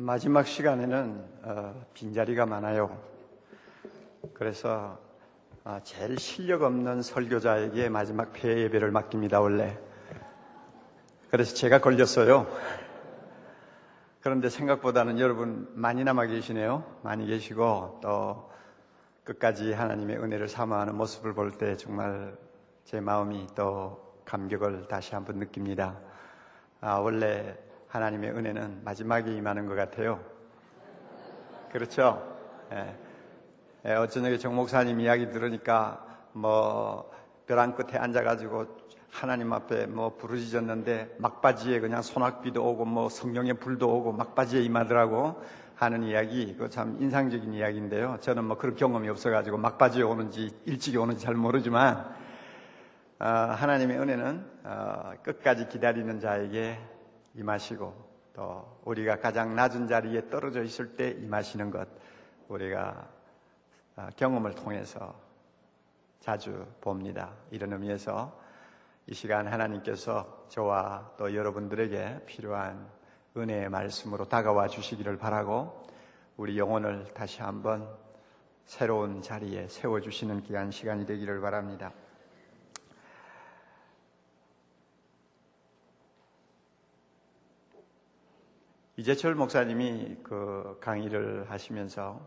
마지막 시간에는 빈자리가 많아요. 그래서 제일 실력 없는 설교자에게 마지막 폐 예배를 맡깁니다, 원래. 그래서 제가 걸렸어요. 그런데 생각보다는 여러분 많이 남아 계시네요. 많이 계시고 또 끝까지 하나님의 은혜를 사모하는 모습을 볼 때 정말 제 마음이 또 감격을 다시 한번 느낍니다. 원래 하나님의 은혜는 마지막에 임하는 것 같아요. 그렇죠? 어쩌냐고 정 목사님 이야기 들으니까 벼랑 끝에 앉아가지고 하나님 앞에 부르짖었는데 막바지에 그냥 소낙비도 오고 성령의 불도 오고 막바지에 임하더라고 하는 이야기, 그거 참 인상적인 이야기인데요. 저는 그런 경험이 없어가지고 막바지에 오는지 일찍이 오는지 잘 모르지만 하나님의 은혜는 끝까지 기다리는 자에게 임하시고 또 우리가 가장 낮은 자리에 떨어져 있을 때 임하시는 것, 우리가 경험을 통해서 자주 봅니다. 이런 의미에서 이 시간 하나님께서 저와 또 여러분들에게 필요한 은혜의 말씀으로 다가와 주시기를 바라고 우리 영혼을 다시 한번 새로운 자리에 세워주시는 귀한 시간이 되기를 바랍니다. 이재철 목사님이 강의를 하시면서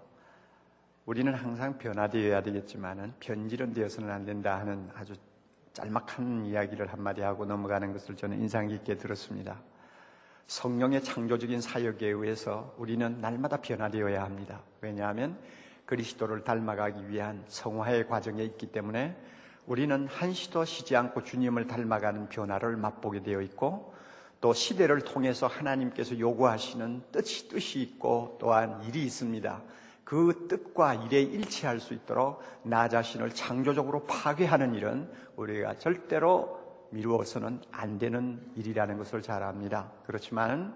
우리는 항상 변화되어야 되겠지만은 변질은 되어서는 안 된다 하는 아주 짤막한 이야기를 한마디 하고 넘어가는 것을 저는 인상 깊게 들었습니다. 성령의 창조적인 사역에 의해서 우리는 날마다 변화되어야 합니다. 왜냐하면 그리스도를 닮아가기 위한 성화의 과정에 있기 때문에 우리는 한시도 쉬지 않고 주님을 닮아가는 변화를 맛보게 되어 있고 또 시대를 통해서 하나님께서 요구하시는 뜻이 있고 또한 일이 있습니다. 그 뜻과 일에 일치할 수 있도록 나 자신을 창조적으로 파괴하는 일은 우리가 절대로 미루어서는 안 되는 일이라는 것을 잘 압니다. 그렇지만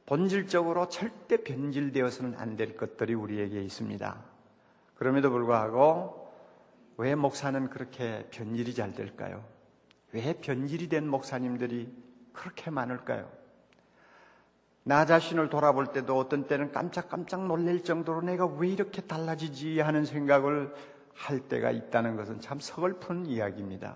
본질적으로 절대 변질되어서는 안 될 것들이 우리에게 있습니다. 그럼에도 불구하고 왜 목사는 그렇게 변질이 잘 될까요? 왜 변질이 된 목사님들이 그렇게 많을까요? 나 자신을 돌아볼 때도 어떤 때는 깜짝깜짝 놀랄 정도로 내가 왜 이렇게 달라지지 하는 생각을 할 때가 있다는 것은 참 서글픈 이야기입니다.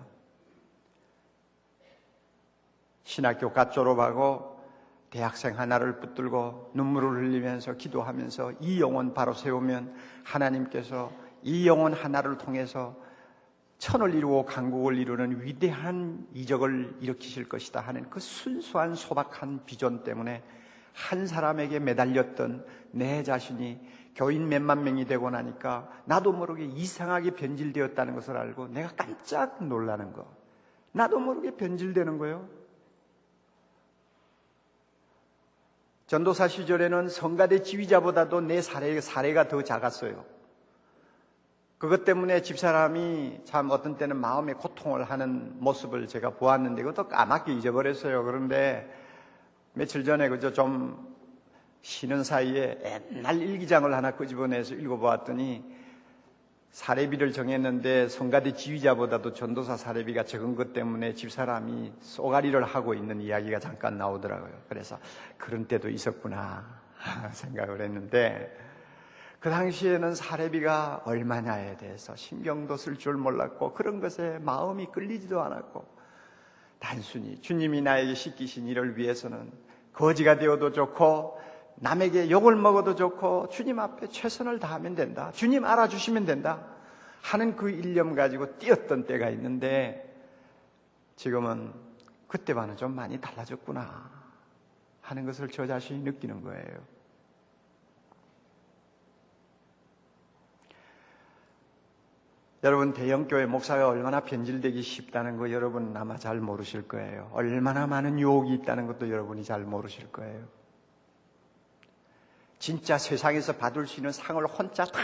신학교 갓 졸업하고 대학생 하나를 붙들고 눈물을 흘리면서 기도하면서 이 영혼 바로 세우면 하나님께서 이 영혼 하나를 통해서 천을 이루고 강국을 이루는 위대한 이적을 일으키실 것이다 하는 그 순수한 소박한 비전 때문에 한 사람에게 매달렸던 내 자신이 교인 몇만 명이 되고 나니까 나도 모르게 이상하게 변질되었다는 것을 알고 내가 깜짝 놀라는 거, 나도 모르게 변질되는 거예요. 전도사 시절에는 성가대 지휘자보다도 내 사례가 더 작았어요. 그것 때문에 집사람이 참 어떤 때는 마음의 고통을 하는 모습을 제가 보았는데 그것도 까맣게 잊어버렸어요. 그런데 며칠 전에 그저 좀 쉬는 사이에 옛날 일기장을 하나 끄집어내서 읽어보았더니 사례비를 정했는데 성가대 지휘자보다도 전도사 사례비가 적은 것 때문에 집사람이 쏘가리를 하고 있는 이야기가 잠깐 나오더라고요. 그래서 그런 때도 있었구나 생각을 했는데 그 당시에는 사례비가 얼마냐에 대해서 신경도 쓸 줄 몰랐고 그런 것에 마음이 끌리지도 않았고 단순히 주님이 나에게 시키신 일을 위해서는 거지가 되어도 좋고 남에게 욕을 먹어도 좋고 주님 앞에 최선을 다하면 된다, 주님 알아주시면 된다 하는 그 일념 가지고 뛰었던 때가 있는데 지금은 그때와는 좀 많이 달라졌구나 하는 것을 저 자신이 느끼는 거예요. 여러분, 대형교회 목사가 얼마나 변질되기 쉽다는 거 여러분 아마 잘 모르실 거예요. 얼마나 많은 유혹이 있다는 것도 여러분이 잘 모르실 거예요. 진짜 세상에서 받을 수 있는 상을 혼자 다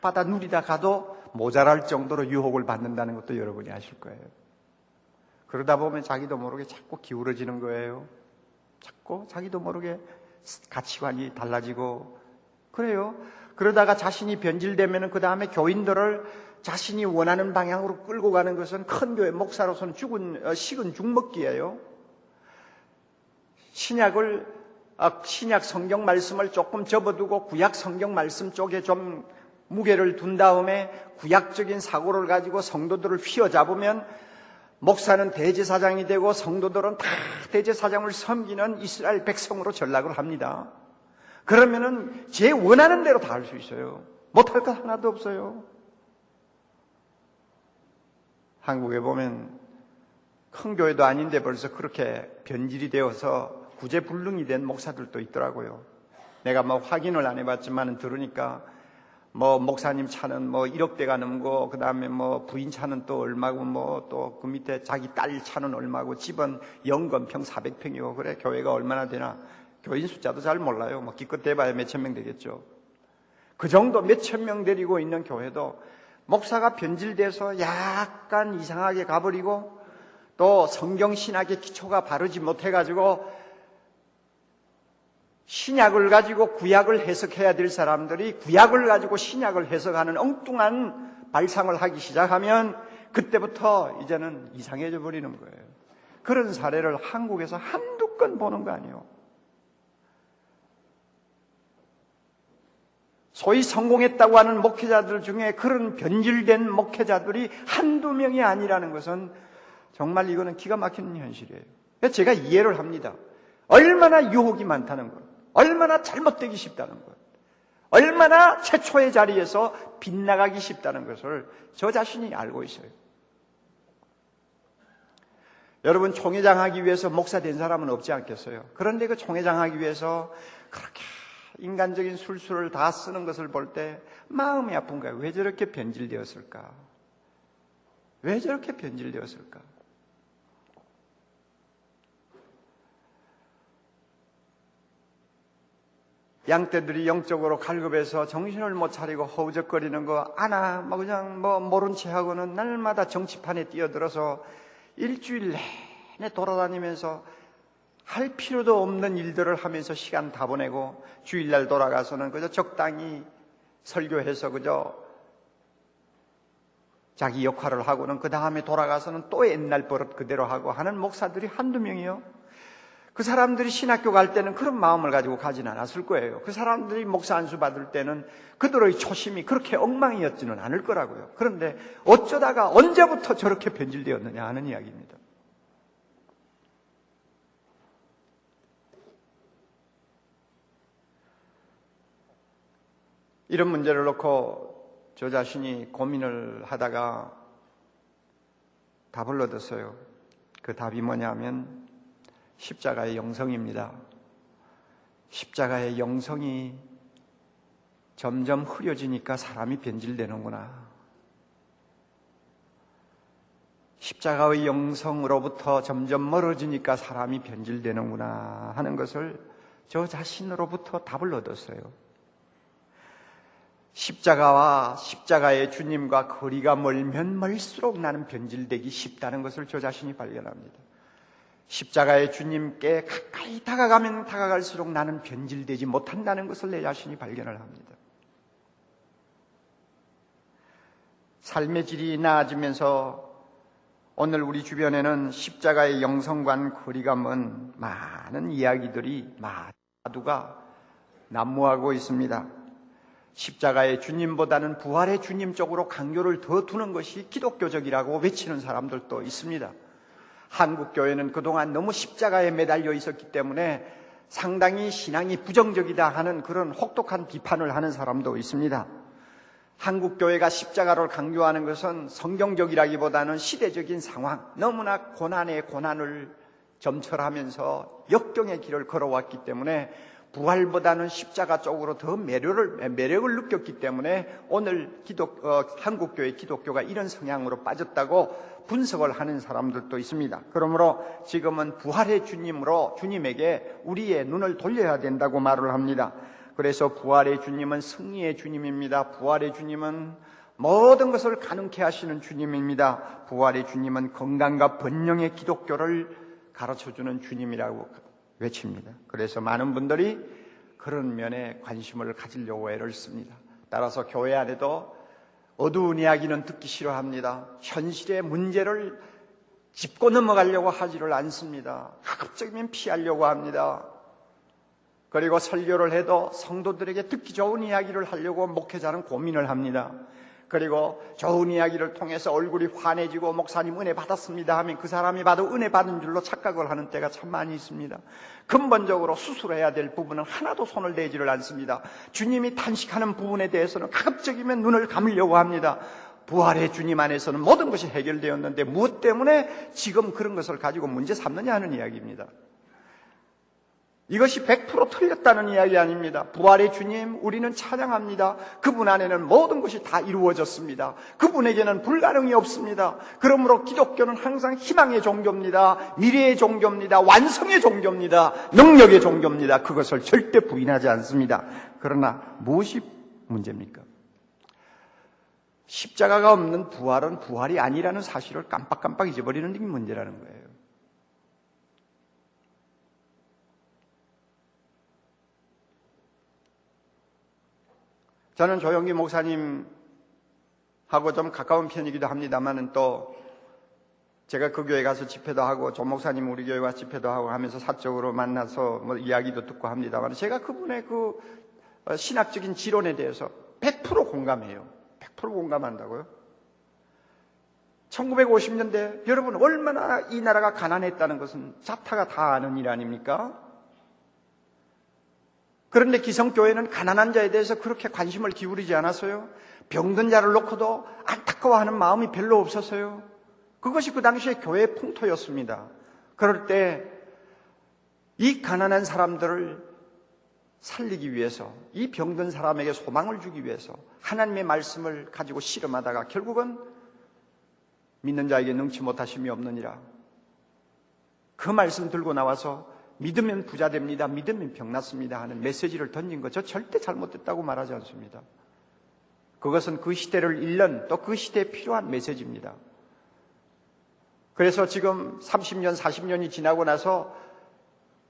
받아 누리다 가도 모자랄 정도로 유혹을 받는다는 것도 여러분이 아실 거예요. 그러다 보면 자기도 모르게 자꾸 기울어지는 거예요. 자꾸 자기도 모르게 가치관이 달라지고 그래요. 그러다가 자신이 변질되면 그 다음에 교인들을 자신이 원하는 방향으로 끌고 가는 것은 큰 교회 목사로서는 식은 죽먹기예요. 신약을 신약 성경 말씀을 조금 접어두고 구약 성경 말씀 쪽에 좀 무게를 둔 다음에 구약적인 사고를 가지고 성도들을 휘어잡으면 목사는 대제사장이 되고 성도들은 다 대제사장을 섬기는 이스라엘 백성으로 전락을 합니다. 그러면은 제 원하는 대로 다 할 수 있어요. 못할 것 하나도 없어요. 한국에 보면 큰 교회도 아닌데 벌써 그렇게 변질이 되어서 구제불능이 된 목사들도 있더라고요. 내가 확인을 안 해봤지만 들으니까 목사님 차는 1억대가 넘고, 그 다음에 부인 차는 또 얼마고, 또 그 밑에 자기 딸 차는 얼마고, 집은 연건평 400평이고, 그래, 교회가 얼마나 되나. 교인 숫자도 잘 몰라요. 기껏 대봐야 몇천 명 되겠죠. 그 정도 몇천 명 데리고 있는 교회도 목사가 변질돼서 약간 이상하게 가버리고, 또 성경신학의 기초가 바르지 못해가지고, 신약을 가지고 구약을 해석해야 될 사람들이 구약을 가지고 신약을 해석하는 엉뚱한 발상을 하기 시작하면 그때부터 이제는 이상해져 버리는 거예요. 그런 사례를 한국에서 한두 건 보는 거 아니에요. 소위 성공했다고 하는 목회자들 중에 그런 변질된 목회자들이 한두 명이 아니라는 것은 정말 이거는 기가 막히는 현실이에요. 제가 이해를 합니다. 얼마나 유혹이 많다는 것, 얼마나 잘못되기 쉽다는 것, 얼마나 최초의 자리에서 빗나가기 쉽다는 것을 저 자신이 알고 있어요. 여러분, 총회장 하기 위해서 목사 된 사람은 없지 않겠어요? 그런데 그 총회장 하기 위해서 그렇게 인간적인 술수를 다 쓰는 것을 볼 때 마음이 아픈 거예요. 왜 저렇게 변질되었을까? 왜 저렇게 변질되었을까? 양떼들이 영적으로 갈급해서 정신을 못 차리고 허우적거리는 거 아나 그냥 모른 채 하고는 날마다 정치판에 뛰어들어서 일주일 내내 돌아다니면서 할 필요도 없는 일들을 하면서 시간 다 보내고 주일날 돌아가서는 그저 적당히 설교해서 그저 자기 역할을 하고는 그 다음에 돌아가서는 또 옛날 버릇 그대로 하고 하는 목사들이 한두 명이요. 그 사람들이 신학교 갈 때는 그런 마음을 가지고 가진 않았을 거예요. 그 사람들이 목사 안수 받을 때는 그들의 초심이 그렇게 엉망이었지는 않을 거라고요. 그런데 어쩌다가 언제부터 저렇게 변질되었느냐 하는 이야기입니다. 이런 문제를 놓고 저 자신이 고민을 하다가 답을 얻었어요. 그 답이 뭐냐면 십자가의 영성입니다. 십자가의 영성이 점점 흐려지니까 사람이 변질되는구나. 십자가의 영성으로부터 점점 멀어지니까 사람이 변질되는구나 하는 것을 저 자신으로부터 답을 얻었어요. 십자가와 십자가의 주님과 거리가 멀면 멀수록 나는 변질되기 쉽다는 것을 저 자신이 발견합니다. 십자가의 주님께 가까이 다가가면 다가갈수록 나는 변질되지 못한다는 것을 내 자신이 발견을 합니다. 삶의 질이 나아지면서 오늘 우리 주변에는 십자가의 영성과 거리가 먼 많은 이야기들이 마두가 난무하고 있습니다. 십자가의 주님보다는 부활의 주님 쪽으로 강조를 더 두는 것이 기독교적이라고 외치는 사람들도 있습니다. 한국교회는 그동안 너무 십자가에 매달려 있었기 때문에 상당히 신앙이 부정적이다 하는 그런 혹독한 비판을 하는 사람도 있습니다. 한국교회가 십자가를 강조하는 것은 성경적이라기보다는 시대적인 상황, 너무나 고난에 고난을 점철하면서 역경의 길을 걸어왔기 때문에 부활보다는 십자가 쪽으로 더 매력을 느꼈기 때문에 오늘 한국교회 기독교가 이런 성향으로 빠졌다고 분석을 하는 사람들도 있습니다. 그러므로 지금은 부활의 주님에게 우리의 눈을 돌려야 된다고 말을 합니다. 그래서 부활의 주님은 승리의 주님입니다. 부활의 주님은 모든 것을 가능케 하시는 주님입니다. 부활의 주님은 건강과 번영의 기독교를 가르쳐주는 주님이라고 외칩니다. 그래서 많은 분들이 그런 면에 관심을 가지려고 애를 씁니다. 따라서 교회 안에도 어두운 이야기는 듣기 싫어합니다. 현실의 문제를 짚고 넘어가려고 하지를 않습니다. 가급적이면 피하려고 합니다. 그리고 설교를 해도 성도들에게 듣기 좋은 이야기를 하려고 목회자는 고민을 합니다. 그리고 좋은 이야기를 통해서 얼굴이 환해지고 목사님 은혜 받았습니다 하면 그 사람이 봐도 은혜 받은 줄로 착각을 하는 때가 참 많이 있습니다. 근본적으로 수술해야 될 부분은 하나도 손을 대지를 않습니다. 주님이 탄식하는 부분에 대해서는 가급적이면 눈을 감으려고 합니다. 부활의 주님 안에서는 모든 것이 해결되었는데 무엇 때문에 지금 그런 것을 가지고 문제 삼느냐 하는 이야기입니다. 이것이 100% 틀렸다는 이야기 아닙니다. 부활의 주님 우리는 찬양합니다. 그분 안에는 모든 것이 다 이루어졌습니다. 그분에게는 불가능이 없습니다. 그러므로 기독교는 항상 희망의 종교입니다. 미래의 종교입니다. 완성의 종교입니다. 능력의 종교입니다. 그것을 절대 부인하지 않습니다. 그러나 무엇이 문제입니까? 십자가가 없는 부활은 부활이 아니라는 사실을 깜빡깜빡 잊어버리는 게 문제라는 거예요. 저는 조영기 목사님하고 좀 가까운 편이기도 합니다만은 또 제가 그 교회 가서 집회도 하고 조 목사님 우리 교회 와서 집회도 하고 하면서 사적으로 만나서 뭐 이야기도 듣고 합니다만 제가 그분의 그 신학적인 지론에 대해서 100% 공감해요. 100% 공감한다고요? 1950년대 여러분 얼마나 이 나라가 가난했다는 것은 자타가 다 아는 일 아닙니까? 그런데 기성교회는 가난한 자에 대해서 그렇게 관심을 기울이지 않았어요. 병든 자를 놓고도 안타까워하는 마음이 별로 없었어요. 그것이 그 당시에 교회의 풍토였습니다. 그럴 때 이 가난한 사람들을 살리기 위해서, 이 병든 사람에게 소망을 주기 위해서 하나님의 말씀을 가지고 씨름하다가 결국은 믿는 자에게 능치 못하심이 없느니라. 그 말씀 들고 나와서 믿으면 부자 됩니다. 믿으면 병 낫습니다 하는 메시지를 던진 것, 저 절대 잘못됐다고 말하지 않습니다. 그것은 그 시대를 읽는 또 그 시대에 필요한 메시지입니다. 그래서 지금 30년, 40년이 지나고 나서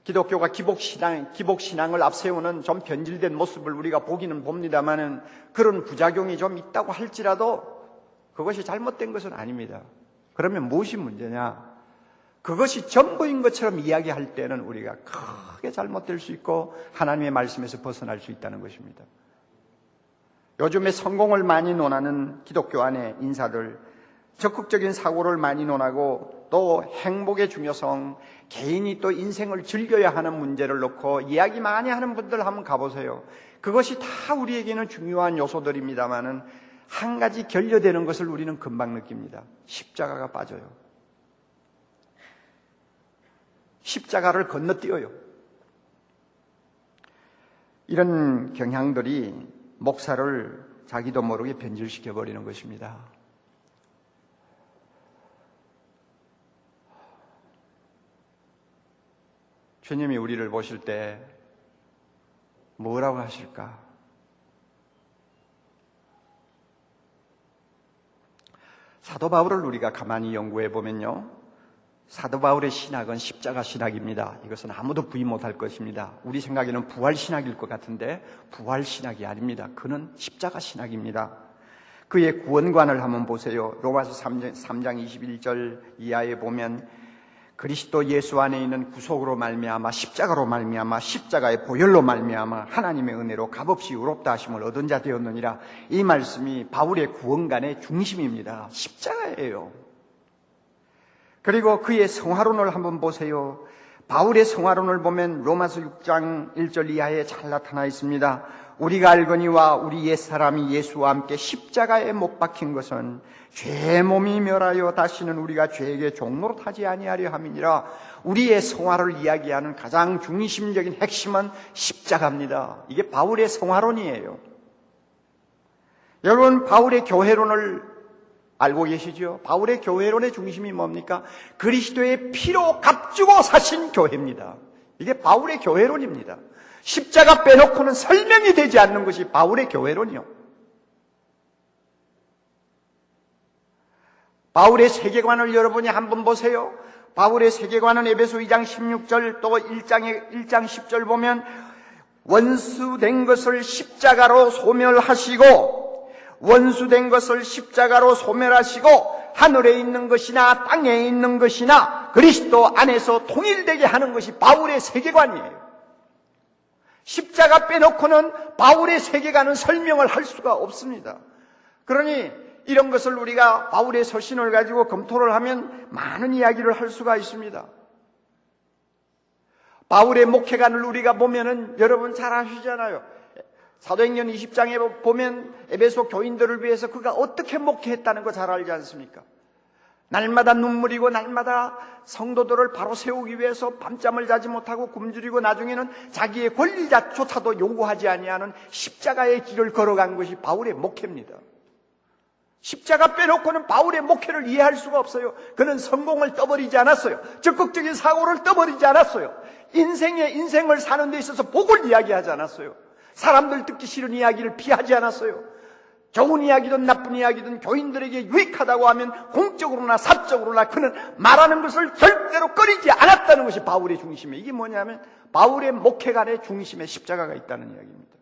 기독교가 기복신앙을 앞세우는 좀 변질된 모습을 우리가 보기는 봅니다만은 그런 부작용이 좀 있다고 할지라도 그것이 잘못된 것은 아닙니다. 그러면 무엇이 문제냐? 그것이 전부인 것처럼 이야기할 때는 우리가 크게 잘못될 수 있고 하나님의 말씀에서 벗어날 수 있다는 것입니다. 요즘에 성공을 많이 논하는 기독교 안의 인사들, 적극적인 사고를 많이 논하고 또 행복의 중요성, 개인이 또 인생을 즐겨야 하는 문제를 놓고 이야기 많이 하는 분들 한번 가보세요. 그것이 다 우리에게는 중요한 요소들입니다만은 한 가지 결여되는 것을 우리는 금방 느낍니다. 십자가가 빠져요. 십자가를 건너뛰어요. 이런 경향들이 목사를 자기도 모르게 변질시켜버리는 것입니다. 주님이 우리를 보실 때 뭐라고 하실까? 사도 바울을 우리가 가만히 연구해 보면요, 사도 바울의 신학은 십자가 신학입니다. 이것은 아무도 부인 못할 것입니다. 우리 생각에는 부활 신학일 것 같은데 부활 신학이 아닙니다. 그는 십자가 신학입니다. 그의 구원관을 한번 보세요. 로마서 3장 21절 이하에 보면 그리스도 예수 안에 있는 구속으로 말미암아 십자가로 말미암아 십자가의 보혈로 말미암아 하나님의 은혜로 값없이 의롭다 하심을 얻은 자 되었느니라. 이 말씀이 바울의 구원관의 중심입니다. 십자가예요. 그리고 그의 성화론을 한번 보세요. 바울의 성화론을 보면 로마서 6장 1절 이하에 잘 나타나 있습니다. 우리가 알거니와 우리 옛사람이 예수와 함께 십자가에 못 박힌 것은 죄의 몸이 멸하여 다시는 우리가 죄에게 종노릇하지 아니하려 함이니라. 우리의 성화를 이야기하는 가장 중심적인 핵심은 십자가입니다. 이게 바울의 성화론이에요. 여러분, 바울의 교회론을 알고 계시죠? 바울의 교회론의 중심이 뭡니까? 그리스도의 피로 값주고 사신 교회입니다. 이게 바울의 교회론입니다. 십자가 빼놓고는 설명이 되지 않는 것이 바울의 교회론이요. 바울의 세계관을 여러분이 한번 보세요. 바울의 세계관은 에베소 2장 16절 또 1장 10절 보면 원수된 것을 십자가로 소멸하시고 원수된 것을 십자가로 소멸하시고 하늘에 있는 것이나 땅에 있는 것이나 그리스도 안에서 통일되게 하는 것이 바울의 세계관이에요. 십자가 빼놓고는 바울의 세계관은 설명을 할 수가 없습니다. 그러니 이런 것을 우리가 바울의 서신을 가지고 검토를 하면 많은 이야기를 할 수가 있습니다. 바울의 목회관을 우리가 보면은 여러분 잘 아시잖아요. 사도행전 20장에 보면 에베소 교인들을 위해서 그가 어떻게 목회했다는 거 잘 알지 않습니까? 날마다 눈물이고 날마다 성도들을 바로 세우기 위해서 밤잠을 자지 못하고 굶주리고 나중에는 자기의 권리조차도 요구하지 아니하는 십자가의 길을 걸어간 것이 바울의 목회입니다. 십자가 빼놓고는 바울의 목회를 이해할 수가 없어요. 그는 성공을 떠버리지 않았어요. 적극적인 사고를 떠버리지 않았어요. 인생을 사는 데 있어서 복을 이야기하지 않았어요. 사람들 듣기 싫은 이야기를 피하지 않았어요. 좋은 이야기든 나쁜 이야기든 교인들에게 유익하다고 하면 공적으로나 사적으로나 그는 말하는 것을 절대로 꺼리지 않았다는 것이 바울의 중심이에요. 이게 뭐냐면 바울의 목회관의 중심에 십자가가 있다는 이야기입니다.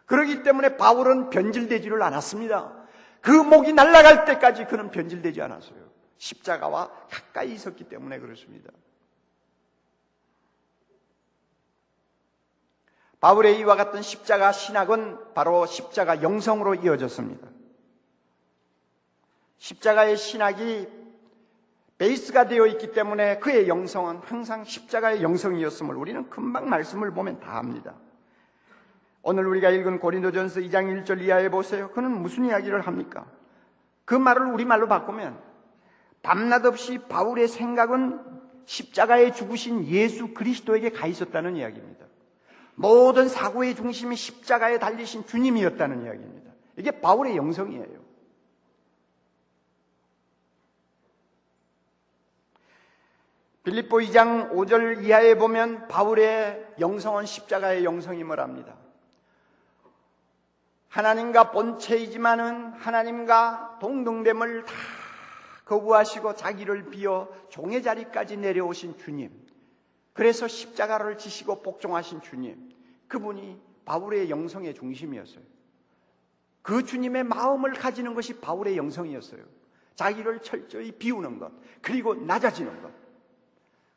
그렇기 때문에 바울은 변질되지를 않았습니다. 그 목이 날아갈 때까지 그는 변질되지 않았어요. 십자가와 가까이 있었기 때문에 그렇습니다. 바울의 이와 같은 십자가 신학은 바로 십자가 영성으로 이어졌습니다. 십자가의 신학이 베이스가 되어 있기 때문에 그의 영성은 항상 십자가의 영성이었음을 우리는 금방 말씀을 보면 다 압니다. 오늘 우리가 읽은 고린도전서 2장 1절 이하에 보세요. 그는 무슨 이야기를 합니까? 그 말을 우리말로 바꾸면 밤낮 없이 바울의 생각은 십자가에 죽으신 예수 그리스도에게 가 있었다는 이야기입니다. 모든 사고의 중심이 십자가에 달리신 주님이었다는 이야기입니다. 이게 바울의 영성이에요. 빌립보 2장 5절 이하에 보면 바울의 영성은 십자가의 영성임을 압니다. 하나님과 본체이지만은 하나님과 동등됨을 다 거부하시고 자기를 비워 종의 자리까지 내려오신 주님, 그래서 십자가를 지시고 복종하신 주님, 그분이 바울의 영성의 중심이었어요. 그 주님의 마음을 가지는 것이 바울의 영성이었어요. 자기를 철저히 비우는 것, 그리고 낮아지는 것,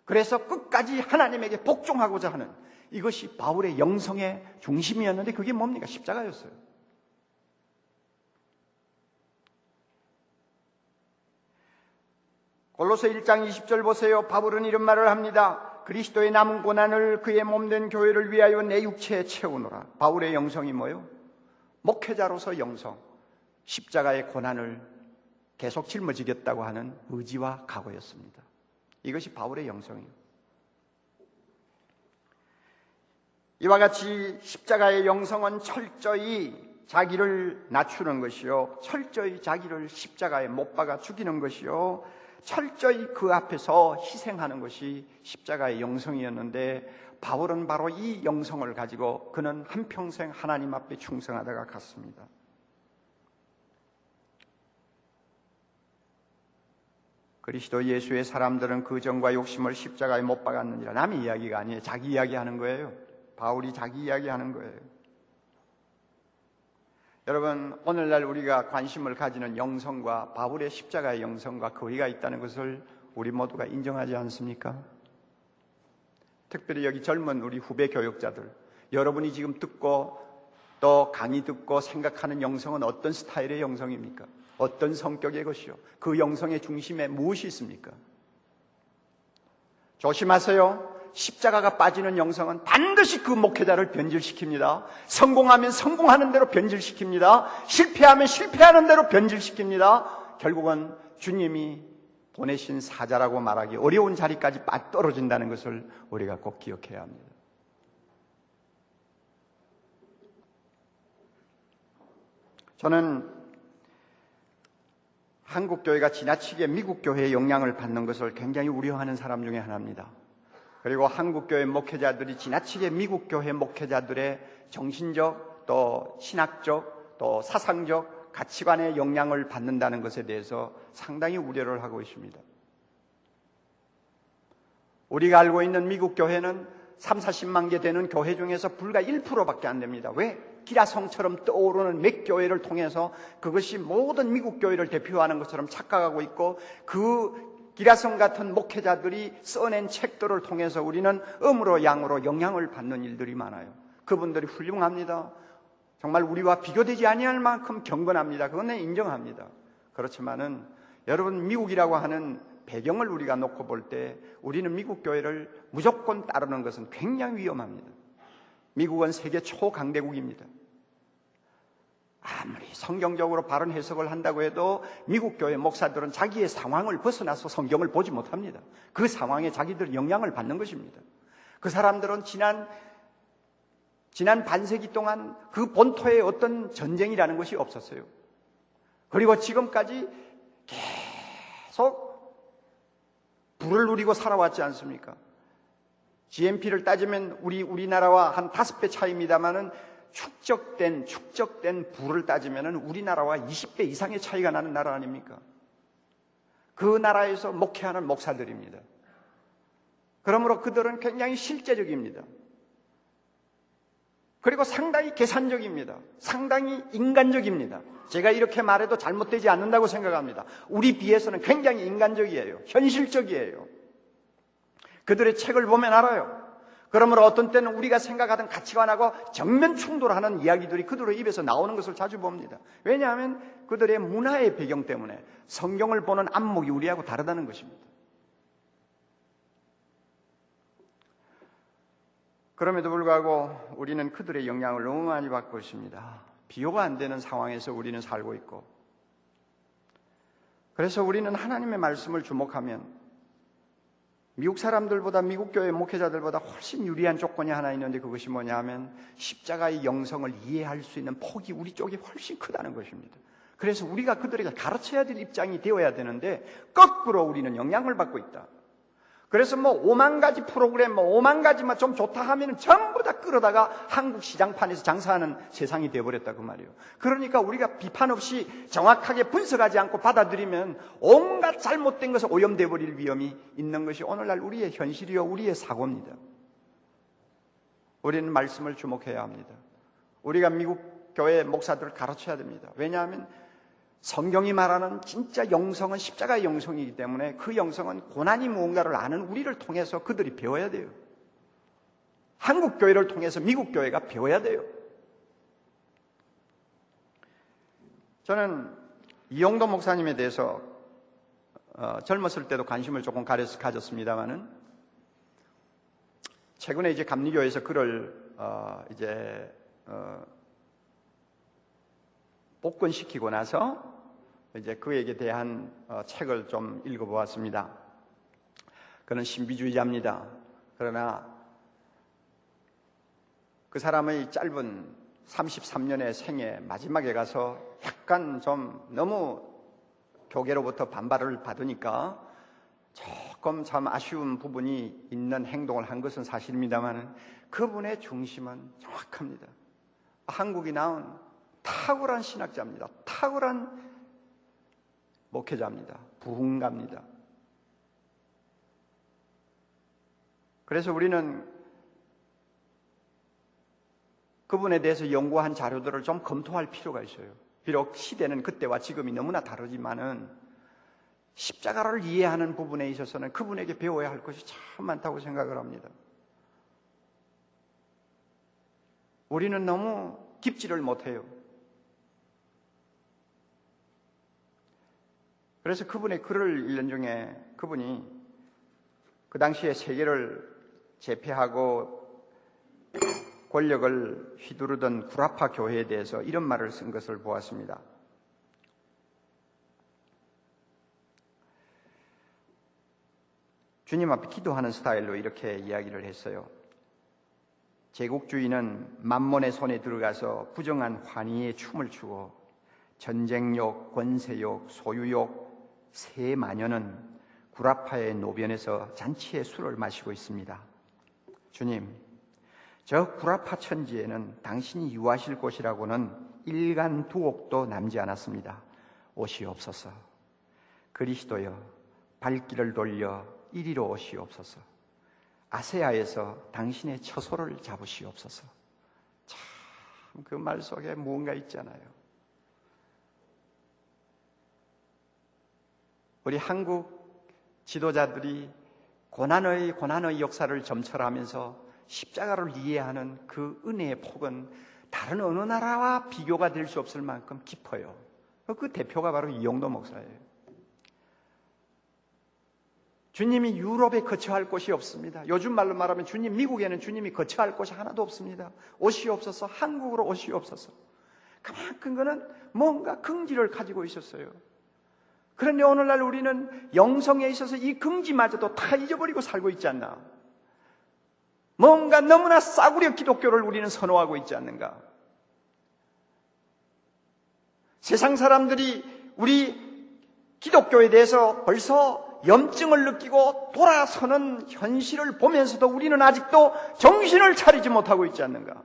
그래서 끝까지 하나님에게 복종하고자 하는 이것이 바울의 영성의 중심이었는데 그게 뭡니까? 십자가였어요. 골로새 1장 20절 보세요. 바울은 이런 말을 합니다. 그리스도의 남은 고난을 그의 몸된 교회를 위하여 내 육체에 채우노라. 바울의 영성이 뭐요? 목회자로서 영성, 십자가의 고난을 계속 짊어지겠다고 하는 의지와 각오였습니다. 이것이 바울의 영성이에요. 이와 같이 십자가의 영성은 철저히 자기를 낮추는 것이요, 철저히 자기를 십자가에 못 박아 죽이는 것이요, 철저히 그 앞에서 희생하는 것이 십자가의 영성이었는데 바울은 바로 이 영성을 가지고 그는 한평생 하나님 앞에 충성하다가 갔습니다. 그리스도 예수의 사람들은 그 정과 욕심을 십자가에 못 박았느니라. 남의 이야기가 아니에요. 자기 이야기하는 거예요. 바울이 자기 이야기하는 거예요. 여러분, 오늘날 우리가 관심을 가지는 영성과 바울의 십자가의 영성과 거리가 있다는 것을 우리 모두가 인정하지 않습니까? 특별히 여기 젊은 우리 후배 교육자들, 여러분이 지금 듣고 또 강의 듣고 생각하는 영성은 어떤 스타일의 영성입니까? 어떤 성격의 것이요? 그 영성의 중심에 무엇이 있습니까? 조심하세요. 십자가가 빠지는 영성은 반드시 그 목회자를 변질시킵니다. 성공하면 성공하는 대로 변질시킵니다. 실패하면 실패하는 대로 변질시킵니다. 결국은 주님이 보내신 사자라고 말하기 어려운 자리까지 떨어진다는 것을 우리가 꼭 기억해야 합니다. 저는 한국교회가 지나치게 미국교회의 영향을 받는 것을 굉장히 우려하는 사람 중에 하나입니다. 그리고 한국교회 목회자들이 지나치게 미국교회 목회자들의 정신적 또 신학적 또 사상적 가치관의 영향을 받는다는 것에 대해서 상당히 우려를 하고 있습니다. 우리가 알고 있는 미국교회는 3, 40만 개 되는 교회 중에서 불과 1%밖에 안 됩니다. 왜? 기라성처럼 떠오르는 몇 교회를 통해서 그것이 모든 미국 교회를 대표하는 것처럼 착각하고 있고, 그 기라성 같은 목회자들이 써낸 책들을 통해서 우리는 음으로 양으로 영향을 받는 일들이 많아요. 그분들이 훌륭합니다. 정말 우리와 비교되지 아니할 만큼 경건합니다. 그건 내가 인정합니다. 그렇지만은 여러분, 미국이라고 하는 배경을 우리가 놓고 볼 때 우리는 미국 교회를 무조건 따르는 것은 굉장히 위험합니다. 미국은 세계 초강대국입니다. 아무리 성경적으로 바른 해석을 한다고 해도 미국 교회 목사들은 자기의 상황을 벗어나서 성경을 보지 못합니다. 그 상황에 자기들 영향을 받는 것입니다. 그 사람들은 지난 반세기 동안 그 본토에 어떤 전쟁이라는 것이 없었어요. 그리고 지금까지 계속 부를 누리고 살아왔지 않습니까? GNP를 따지면 우리나라와 한 5배 차이입니다만은 축적된 부를 따지면은 우리나라와 20배 이상의 차이가 나는 나라 아닙니까? 그 나라에서 목회하는 목사들입니다. 그러므로 그들은 굉장히 실제적입니다. 그리고 상당히 계산적입니다. 상당히 인간적입니다. 제가 이렇게 말해도 잘못되지 않는다고 생각합니다. 우리 비해서는 굉장히 인간적이에요. 현실적이에요. 그들의 책을 보면 알아요. 그러므로 어떤 때는 우리가 생각하던 가치관하고 정면 충돌하는 이야기들이 그들의 입에서 나오는 것을 자주 봅니다. 왜냐하면 그들의 문화의 배경 때문에 성경을 보는 안목이 우리하고 다르다는 것입니다. 그럼에도 불구하고 우리는 그들의 영향을 너무 많이 받고 있습니다. 비교가 안 되는 상황에서 우리는 살고 있고, 그래서 우리는 하나님의 말씀을 주목하면 미국 사람들보다, 미국 교회 목회자들보다 훨씬 유리한 조건이 하나 있는데, 그것이 뭐냐 하면 십자가의 영성을 이해할 수 있는 폭이 우리 쪽이 훨씬 크다는 것입니다. 그래서 우리가 그들에게 가르쳐야 될 입장이 되어야 되는데 거꾸로 우리는 영향을 받고 있다. 그래서 5만 가지 프로그램, 5만 가지만 좀 좋다 하면 전부 다 끌어다가 한국 시장판에서 장사하는 세상이 되어버렸다 그 말이에요. 그러니까 우리가 비판 없이 정확하게 분석하지 않고 받아들이면 온갖 잘못된 것에 오염되어 버릴 위험이 있는 것이 오늘날 우리의 현실이요, 우리의 사고입니다. 우리는 말씀을 주목해야 합니다. 우리가 미국 교회 목사들을 가르쳐야 됩니다. 왜냐하면 성경이 말하는 진짜 영성은 십자가의 영성이기 때문에 그 영성은 고난이 무언가를 아는 우리를 통해서 그들이 배워야 돼요. 한국 교회를 통해서 미국 교회가 배워야 돼요. 저는 이용도 목사님에 대해서 젊었을 때도 관심을 조금 가졌습니다만은 최근에 이제 감리교에서 그를 복권시키고 나서 이제 그에게 대한 책을 좀 읽어보았습니다. 그는 신비주의자입니다. 그러나 그 사람의 짧은 33년의 생애 마지막에 가서 약간 좀 너무 교계로부터 반발을 받으니까 조금 참 아쉬운 부분이 있는 행동을 한 것은 사실입니다만 그분의 중심은 정확합니다. 한국이 낳은 탁월한 신학자입니다. 탁월한 목회자입니다. 부흥가입니다. 그래서 우리는 그분에 대해서 연구한 자료들을 좀 검토할 필요가 있어요. 비록 시대는 그때와 지금이 너무나 다르지만은 십자가를 이해하는 부분에 있어서는 그분에게 배워야 할 것이 참 많다고 생각을 합니다. 우리는 너무 깊지를 못해요. 그래서 그분의 글을 읽는 중에 그분이 그 당시에 세계를 제패하고 권력을 휘두르던 구라파 교회에 대해서 이런 말을 쓴 것을 보았습니다. 주님 앞에 기도하는 스타일로 이렇게 이야기를 했어요. 제국주의는 만몬의 손에 들어가서 부정한 환희에 춤을 추고 전쟁욕, 권세욕, 소유욕, 새 마녀는 구라파의 노변에서 잔치의 술을 마시고 있습니다. 주님, 저 구라파 천지에는 당신이 유하실 곳이라고는 일간 두옥도 남지 않았습니다. 오시옵소서. 그리스도여, 발길을 돌려 이리로 오시옵소서. 아세아에서 당신의 처소를 잡으시옵소서. 참, 그 말 속에 무언가 있잖아요. 우리 한국 지도자들이 고난의 역사를 점철하면서 십자가를 이해하는 그 은혜의 폭은 다른 어느 나라와 비교가 될 수 없을 만큼 깊어요. 그 대표가 바로 이영도 목사예요. 주님이 유럽에 거처할 곳이 없습니다. 요즘 말로 말하면 미국에는 주님이 거처할 곳이 하나도 없습니다. 오시옵소서, 한국으로 오시옵소서. 그만큼 그는 뭔가 긍지를 가지고 있었어요. 그런데 오늘날 우리는 영성에 있어서 이 긍지마저도 다 잊어버리고 살고 있지 않나? 뭔가 너무나 싸구려 기독교를 우리는 선호하고 있지 않는가? 세상 사람들이 우리 기독교에 대해서 벌써 염증을 느끼고 돌아서는 현실을 보면서도 우리는 아직도 정신을 차리지 못하고 있지 않는가?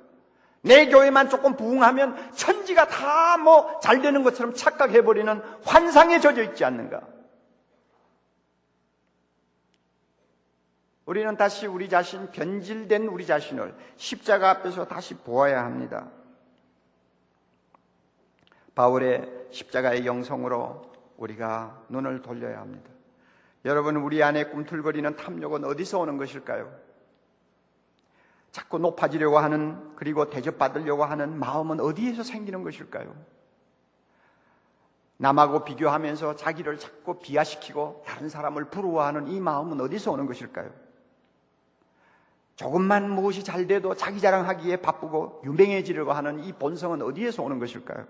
내 교회만 조금 부흥하면 천지가 다 잘 되는 것처럼 착각해버리는 환상에 젖어 있지 않는가? 우리는 다시 우리 자신, 변질된 우리 자신을 십자가 앞에서 다시 보아야 합니다. 바울의 십자가의 영성으로 우리가 눈을 돌려야 합니다. 여러분, 우리 안에 꿈틀거리는 탐욕은 어디서 오는 것일까요? 자꾸 높아지려고 하는, 그리고 대접받으려고 하는 마음은 어디에서 생기는 것일까요? 남하고 비교하면서 자기를 자꾸 비하시키고 다른 사람을 부러워하는 이 마음은 어디서 오는 것일까요? 조금만 무엇이 잘 돼도 자기 자랑하기에 바쁘고 유명해지려고 하는 이 본성은 어디에서 오는 것일까요?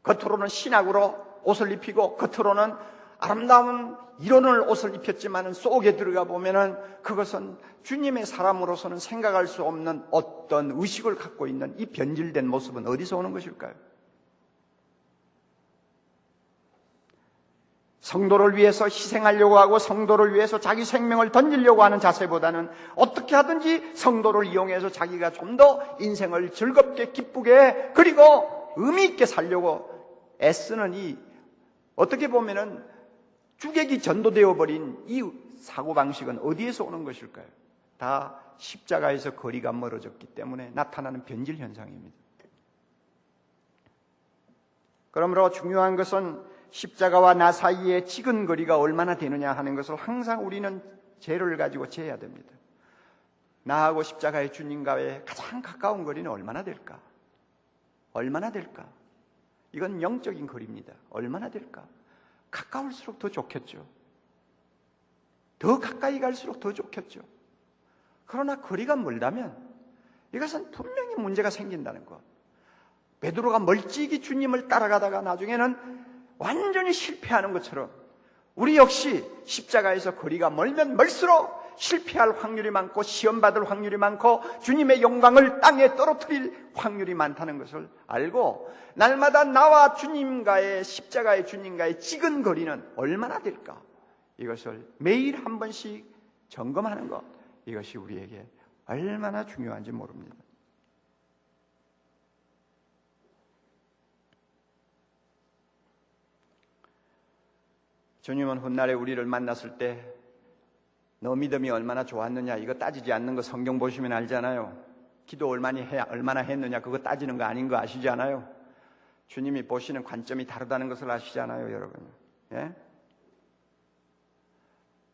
겉으로는 신학으로 옷을 입히고 겉으로는 아름다운 이론을 옷을 입혔지만 속에 들어가 보면은 그것은 주님의 사람으로서는 생각할 수 없는 어떤 의식을 갖고 있는 이 변질된 모습은 어디서 오는 것일까요? 성도를 위해서 희생하려고 하고 성도를 위해서 자기 생명을 던지려고 하는 자세보다는 어떻게 하든지 성도를 이용해서 자기가 좀 더 인생을 즐겁게 기쁘게 그리고 의미 있게 살려고 애쓰는 이 어떻게 보면은 주객이 전도되어 버린 이 사고방식은 어디에서 오는 것일까요? 다 십자가에서 거리가 멀어졌기 때문에 나타나는 변질 현상입니다. 그러므로 중요한 것은 십자가와 나 사이의 찍은 거리가 얼마나 되느냐 하는 것을 항상 우리는 재를 가지고 재야 됩니다. 나하고 십자가의 주님과의 가장 가까운 거리는 얼마나 될까? 얼마나 될까? 이건 영적인 거리입니다. 얼마나 될까? 가까울수록 더 좋겠죠. 더 가까이 갈수록 더 좋겠죠. 그러나 거리가 멀다면 이것은 분명히 문제가 생긴다는 것. 베드로가 멀찍이 주님을 따라가다가 나중에는 완전히 실패하는 것처럼 우리 역시 십자가에서 거리가 멀면 멀수록 실패할 확률이 많고 시험받을 확률이 많고 주님의 영광을 땅에 떨어뜨릴 확률이 많다는 것을 알고 날마다 나와 주님과의 십자가의 주님과의 찍은 거리는 얼마나 될까? 이것을 매일 한 번씩 점검하는 것, 이것이 우리에게 얼마나 중요한지 모릅니다. 주님은 훗날에 우리를 만났을 때 너 믿음이 얼마나 좋았느냐 이거 따지지 않는 거 성경 보시면 알잖아요. 기도 얼마나 했느냐 그거 따지는 거 아닌 거 아시잖아요. 주님이 보시는 관점이 다르다는 것을 아시잖아요, 여러분. 예?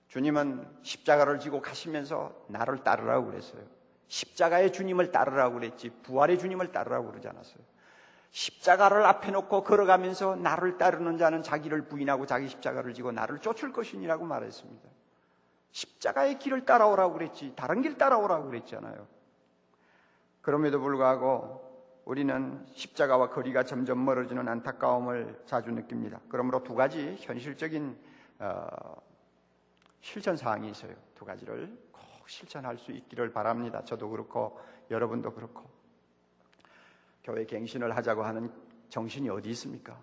주님은 십자가를 지고 가시면서 나를 따르라고 그랬어요. 십자가의 주님을 따르라고 그랬지 부활의 주님을 따르라고 그러지 않았어요. 십자가를 앞에 놓고 걸어가면서 나를 따르는 자는 자기를 부인하고 자기 십자가를 지고 나를 쫓을 것이니라고 말했습니다. 십자가의 길을 따라오라고 그랬지 다른 길 따라오라고 그랬잖아요. 그럼에도 불구하고 우리는 십자가와 거리가 점점 멀어지는 안타까움을 자주 느낍니다. 그러므로 두 가지 현실적인 실천 사항이 있어요. 두 가지를 꼭 실천할 수 있기를 바랍니다. 저도 그렇고 여러분도 그렇고. 교회 갱신을 하자고 하는 정신이 어디 있습니까?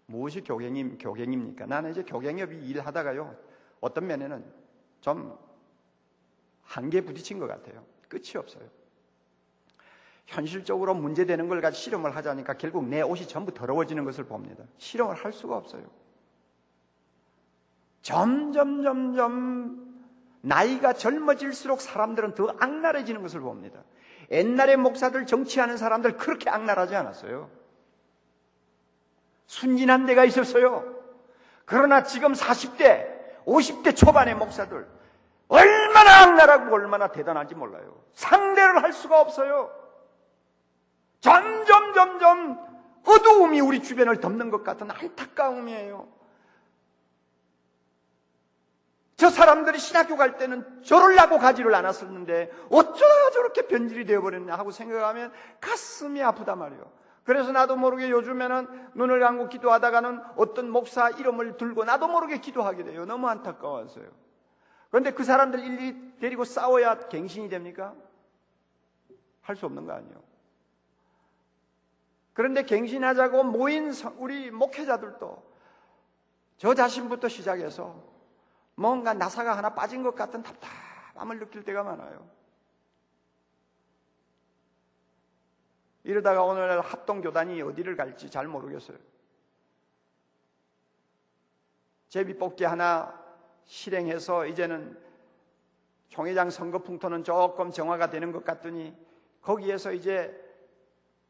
무엇이 교갱입니까? 나는 이제 교갱협이 일하다가요 어떤 면에는 좀 한계에 부딪힌 것 같아요. 끝이 없어요. 현실적으로 문제되는 걸 가지고 실험을 하자니까 결국 내 옷이 전부 더러워지는 것을 봅니다. 실험을 할 수가 없어요. 점점 나이가 젊어질수록 사람들은 더 악랄해지는 것을 봅니다. 옛날에 목사들 정치하는 사람들 그렇게 악랄하지 않았어요. 순진한 데가 있었어요. 그러나 지금 40대, 50대 초반의 목사들 얼마나 악랄하고 얼마나 대단한지 몰라요. 상대를 할 수가 없어요. 점점 어두움이 우리 주변을 덮는 것 같은 안타까움이에요. 저 사람들이 신학교 갈 때는 저러려고 가지를 않았었는데 어쩌다가 저렇게 변질이 되어버렸냐 하고 생각하면 가슴이 아프단 말이에요. 그래서 나도 모르게 요즘에는 눈을 감고 기도하다가는 어떤 목사 이름을 들고 나도 모르게 기도하게 돼요. 너무 안타까워서요. 그런데 그 사람들 일일이 데리고 싸워야 갱신이 됩니까? 할 수 없는 거 아니에요. 그런데 갱신하자고 모인 우리 목회자들도 저 자신부터 시작해서 뭔가 나사가 하나 빠진 것 같은 답답함을 느낄 때가 많아요. 이러다가 오늘날 합동교단이 어디를 갈지 잘 모르겠어요. 제비뽑기 하나 실행해서 이제는 총회장 선거 풍토는 조금 정화가 되는 것 같더니 거기에서 이제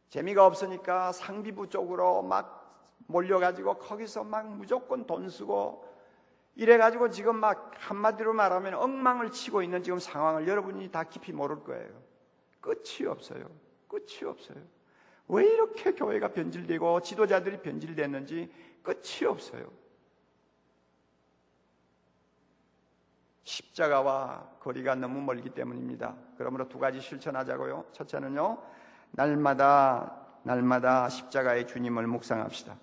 재미가 없으니까 상비부 쪽으로 막 몰려가지고 거기서 막 무조건 돈 쓰고 이래가지고 지금 막 한마디로 말하면 엉망을 치고 있는 지금 상황을 여러분이 다 깊이 모를 거예요. 끝이 없어요. 끝이 없어요. 왜 이렇게 교회가 변질되고 지도자들이 변질됐는지 끝이 없어요. 십자가와 거리가 너무 멀기 때문입니다. 그러므로 두 가지 실천하자고요. 첫째는요, 날마다 십자가의 주님을 묵상합시다.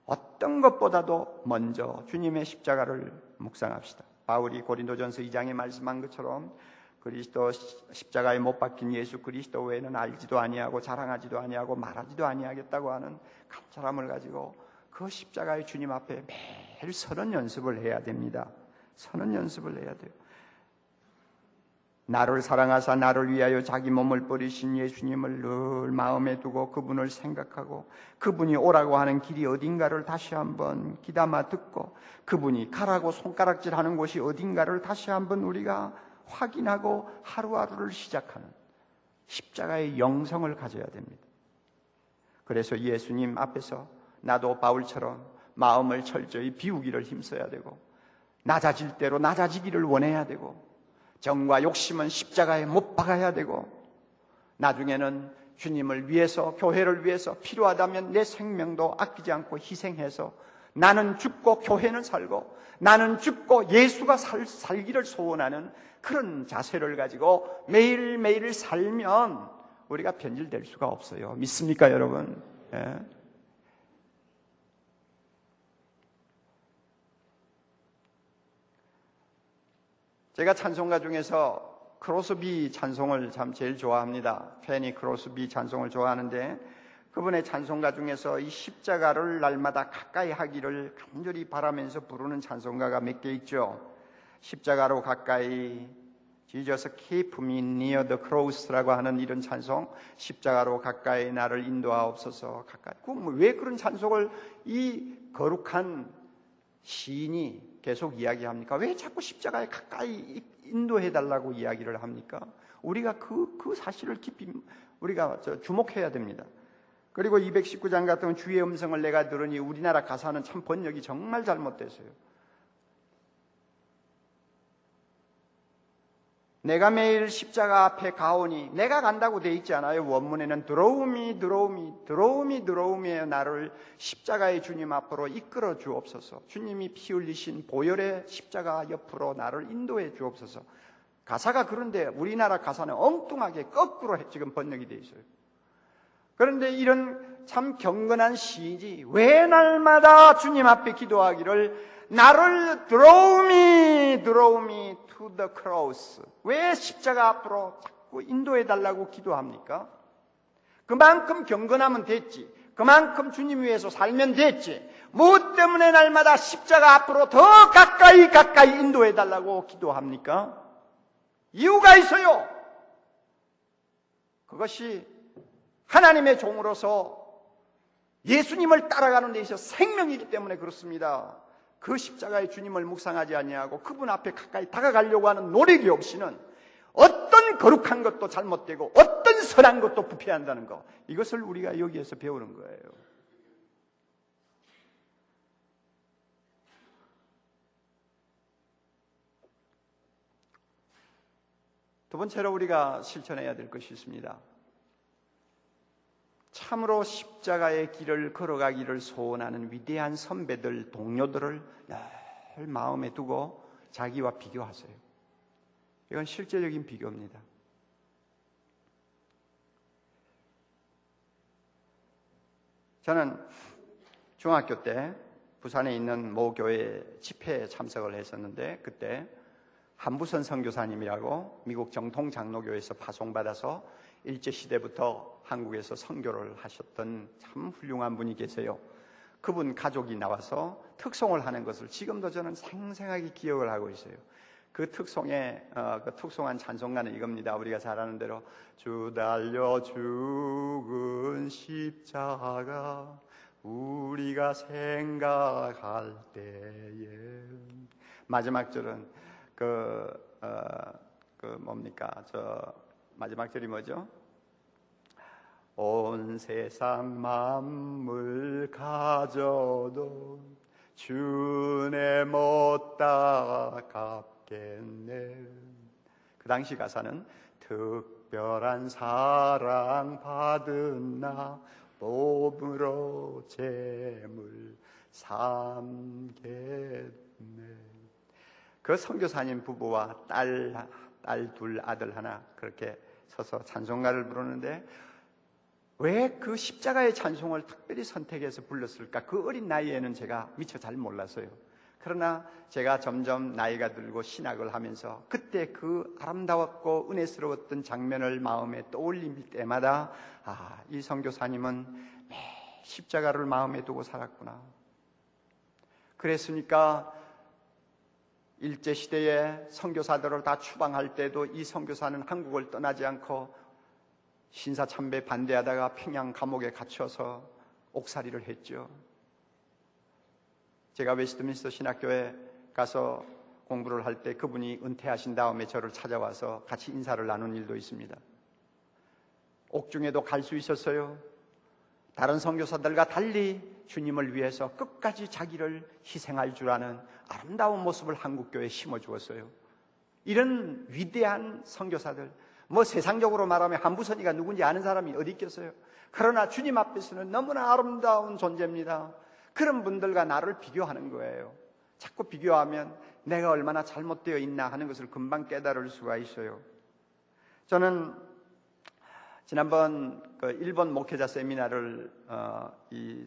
어떤 것보다도 먼저 주님의 십자가를 묵상합시다. 바울이 고린도전서 2장에 말씀한 것처럼 그리스도 십자가에 못 박힌 예수 그리스도 외에는 알지도 아니하고 자랑하지도 아니하고 말하지도 아니하겠다고 하는 간절함을 가지고 그 십자가의 주님 앞에 매일 서는 연습을 해야 됩니다. 서는 연습을 해야 돼요. 나를 사랑하사 나를 위하여 자기 몸을 버리신 예수님을 늘 마음에 두고 그분을 생각하고 그분이 오라고 하는 길이 어딘가를 다시 한번 귀담아 듣고 그분이 가라고 손가락질하는 곳이 어딘가를 다시 한번 우리가 확인하고 하루하루를 시작하는 십자가의 영성을 가져야 됩니다. 그래서 예수님 앞에서 나도 바울처럼 마음을 철저히 비우기를 힘써야 되고 낮아질 대로 낮아지기를 원해야 되고 정과 욕심은 십자가에 못 박아야 되고 나중에는 주님을 위해서 교회를 위해서 필요하다면 내 생명도 아끼지 않고 희생해서 나는 죽고 교회는 살고 나는 죽고 예수가 살기를 소원하는 그런 자세를 가지고 매일매일 살면 우리가 변질될 수가 없어요. 믿습니까 여러분? 예. 제가 찬송가 중에서 크로스비 찬송을 참 제일 좋아합니다. 페니 크로스비 찬송을 좋아하는데 그분의 찬송가 중에서 이 십자가를 날마다 가까이 하기를 간절히 바라면서 부르는 찬송가가 몇 개 있죠. 십자가로 가까이 Jesus keep me near the cross라고 하는 이런 찬송, 십자가로 가까이 나를 인도하옵소서. 가까이. 왜 그런 찬송을 이 거룩한 시인이 계속 이야기합니까? 왜 자꾸 십자가에 가까이 인도해달라고 이야기를 합니까? 우리가 그 사실을 깊이 우리가 주목해야 됩니다. 그리고 219장 같은 경우는 주의 음성을 내가 들으니 우리나라 가사는 참 번역이 정말 잘못됐어요. 내가 매일 십자가 앞에 가오니 내가 간다고 돼 있지 않아요. 원문에는 들어오미에 나를 십자가의 주님 앞으로 이끌어 주옵소서. 주님이 피 흘리신 보혈의 십자가 옆으로 나를 인도해 주옵소서. 가사가 그런데 우리나라 가사는 엉뚱하게 거꾸로 지금 번역이 돼 있어요. 그런데 이런 참 경건한 시인이 왜 날마다 주님 앞에 기도하기를 나를 들어오미 to the cross. 왜 십자가 앞으로 자꾸 인도해달라고 기도합니까? 그만큼 경건하면 됐지. 그만큼 주님 위해서 살면 됐지. 무엇 때문에 날마다 십자가 앞으로 더 가까이 인도해달라고 기도합니까? 이유가 있어요. 그것이 하나님의 종으로서 예수님을 따라가는 데 있어서 생명이기 때문에 그렇습니다. 그 십자가의 주님을 묵상하지 아니하고 그분 앞에 가까이 다가가려고 하는 노력이 없이는 어떤 거룩한 것도 잘못되고 어떤 선한 것도 부패한다는 것, 이것을 우리가 여기에서 배우는 거예요. 두 번째로 우리가 실천해야 될 것이 있습니다. 참으로 십자가의 길을 걸어가기를 소원하는 위대한 선배들, 동료들을 늘 마음에 두고 자기와 비교하세요. 이건 실제적인 비교입니다. 저는 중학교 때 부산에 있는 모 교회 집회에 참석을 했었는데, 그때 한부선 선교사님이라고 미국 정통 장로교에서 파송받아서 일제시대부터 한국에서 선교를 하셨던 참 훌륭한 분이 계세요. 그분 가족이 나와서 특송을 하는 것을 지금도 저는 생생하게 기억을 하고 있어요. 그 특송의 그 특송한 찬송가는 이겁니다. 우리가 잘 아는 대로 주 달려 죽은 십자가 우리가 생각할 때에, 마지막 절은 마지막 절이 뭐죠? 온 세상 만물 가져도 주내 못다 갚겠네. 그 당시 가사는 특별한 사랑 받은 나 몸으로 재물 삼겠네. 그 선교사님 부부와 딸 둘, 아들 하나 그렇게 서서 찬송가를 부르는데, 왜 그 십자가의 찬송을 특별히 선택해서 불렀을까? 그 어린 나이에는 제가 미처 잘 몰랐어요. 그러나 제가 점점 나이가 들고 신학을 하면서 그때 그 아름다웠고 은혜스러웠던 장면을 마음에 떠올릴 때마다 이 선교사님은 매 십자가를 마음에 두고 살았구나. 그랬으니까 일제시대에 선교사들을 다 추방할 때도 이 선교사는 한국을 떠나지 않고 신사참배 반대하다가 평양 감옥에 갇혀서 옥살이를 했죠. 제가 웨스트민스터 신학교에 가서 공부를 할 때 그분이 은퇴하신 다음에 저를 찾아와서 같이 인사를 나눈 일도 있습니다. 옥중에도 갈 수 있었어요. 다른 선교사들과 달리 주님을 위해서 끝까지 자기를 희생할 줄 아는 아름다운 모습을 한국교회에 심어주었어요. 이런 위대한 선교사들, 세상적으로 말하면 한부선이가 누군지 아는 사람이 어디 있겠어요? 그러나 주님 앞에서는 너무나 아름다운 존재입니다. 그런 분들과 나를 비교하는 거예요. 자꾸 비교하면 내가 얼마나 잘못되어 있나 하는 것을 금방 깨달을 수가 있어요. 저는 지난번 일본 목회자 세미나를 이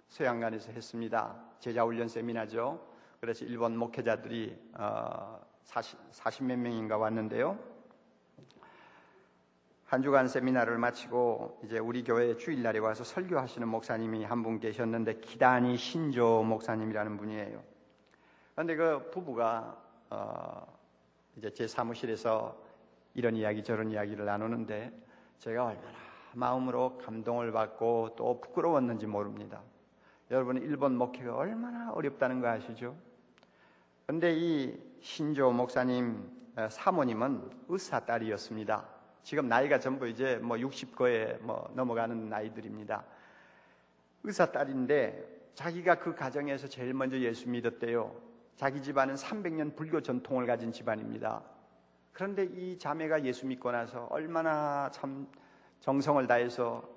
서양관에서 했습니다. 제자훈련 세미나죠. 그래서 일본 목회자들이 40몇 명인가 왔는데요. 한 주간 세미나를 마치고 이제 우리 교회에 주일날에 와서 설교하시는 목사님이 한 분 계셨는데, 기다니 신조 목사님이라는 분이에요. 그런데 그 부부가 이제 제 사무실에서 이런 이야기 저런 이야기를 나누는데, 제가 얼마나 마음으로 감동을 받고 또 부끄러웠는지 모릅니다. 여러분, 일본 목회가 얼마나 어렵다는 거 아시죠? 그런데 이 신조 목사님 사모님은 의사 딸이었습니다. 지금 나이가 전부 이제 60거에 넘어가는 나이들입니다. 의사 딸인데 자기가 그 가정에서 제일 먼저 예수 믿었대요. 자기 집안은 300년 불교 전통을 가진 집안입니다. 그런데 이 자매가 예수 믿고 나서 얼마나 참 정성을 다해서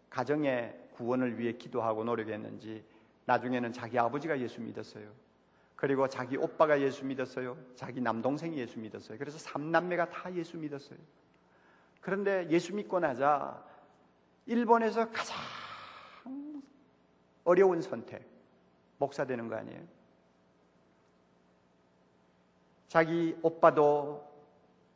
가정의 구원을 위해 기도하고 노력했는지, 나중에는 자기 아버지가 예수 믿었어요. 그리고 자기 오빠가 예수 믿었어요. 자기 남동생이 예수 믿었어요. 그래서 3남매가 다 예수 믿었어요. 그런데 예수 믿고 나자 일본에서 가장 어려운 선택, 목사 되는 거 아니에요? 자기 오빠도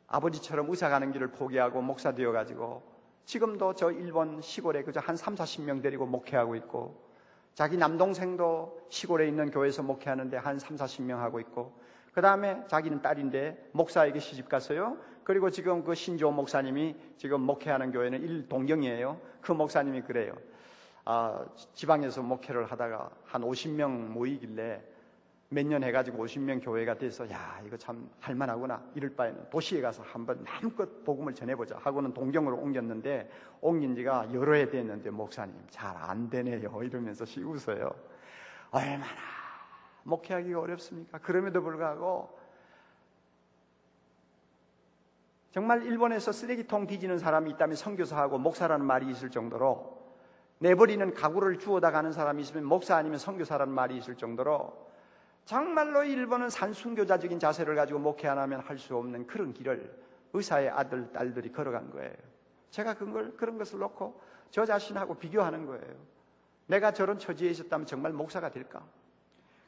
아버지처럼 의사 가는 길을 포기하고 목사 되어가지고 지금도 저 일본 시골에 그저 한 30-40명 데리고 목회하고 있고, 자기 남동생도 시골에 있는 교회에서 목회하는데 한 30-40명 하고 있고, 그 다음에 자기는 딸인데 목사에게 시집 갔어요. 그리고 지금 그 신조 목사님이 지금 목회하는 교회는 일동경이에요. 그 목사님이 그래요. 지방에서 목회를 하다가 한 50명 모이길래 몇 년 해가지고 50명 교회가 돼서, 야, 이거 참 할만하구나. 이럴 바에는 도시에 가서 한번 마음껏 복음을 전해보자 하고는 동경으로 옮겼는데, 옮긴 지가 여러 해 됐는데 목사님 잘 안 되네요 이러면서 웃어요. 얼마나 목회하기가 어렵습니까? 그럼에도 불구하고 정말 일본에서 쓰레기통 뒤지는 사람이 있다면 선교사하고 목사라는 말이 있을 정도로, 내버리는 가구를 주워다 가는 사람이 있으면 목사 아니면 선교사라는 말이 있을 정도로 정말로 일본은 산순교자적인 자세를 가지고 목회 안 하면 할 수 없는 그런 길을 의사의 아들, 딸들이 걸어간 거예요. 제가 그런 것을 놓고 저 자신하고 비교하는 거예요. 내가 저런 처지에 있었다면 정말 목사가 될까?